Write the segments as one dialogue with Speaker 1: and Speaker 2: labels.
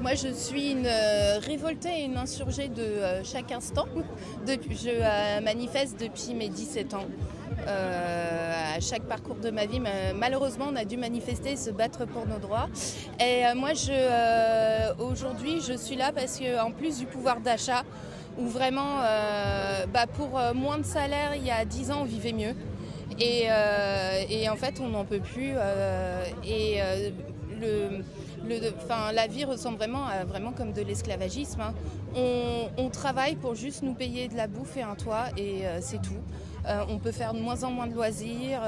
Speaker 1: Moi, je suis une révoltée et une insurgée de chaque instant. Je manifeste depuis mes 17 ans. À chaque parcours de ma vie, malheureusement, on a dû manifester et se battre pour nos droits. Et moi, aujourd'hui, je suis là parce qu'en plus du pouvoir d'achat, où vraiment, pour moins de salaire, il y a 10 ans, on vivait mieux. Et en fait, on n'en peut plus. La vie ressemble vraiment comme de l'esclavagisme, hein. On travaille pour juste nous payer de la bouffe et un toit et c'est tout. On peut faire de moins en moins de loisirs.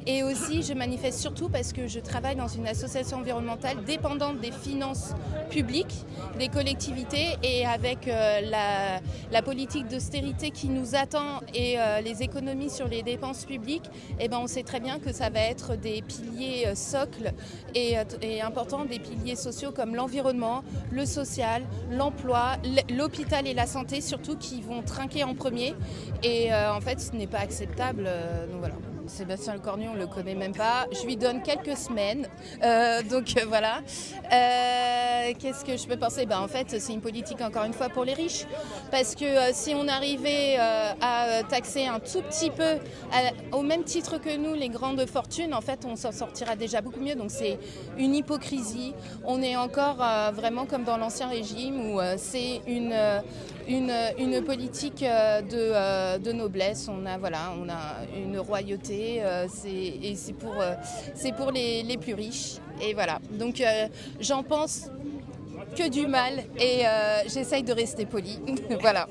Speaker 1: Et aussi, je manifeste surtout parce que je travaille dans une association environnementale dépendante des finances publiques, des collectivités, et avec la politique d'austérité qui nous attend et les économies sur les dépenses publiques, on sait très bien que ça va être des piliers socles et importants, des piliers sociaux comme l'environnement, le social, l'emploi, l'hôpital et la santé surtout qui vont trinquer en premier. Et en fait, ce n'est pas acceptable. Donc voilà. Sébastien Lecornu, on ne le connaît même pas. Je lui donne quelques semaines. Voilà. Qu'est-ce que je peux penser ? En fait, c'est une politique, encore une fois, pour les riches. Parce que si on arrivait à taxer un tout petit peu, au même titre que nous, les grandes fortunes, en fait, on s'en sortira déjà beaucoup mieux. Donc c'est une hypocrisie. On est encore vraiment comme dans l'Ancien Régime où c'est une politique de noblesse. On a une royauté. C'est pour les plus riches. Et voilà. Donc j'en pense que du mal et j'essaye de rester polie. Voilà.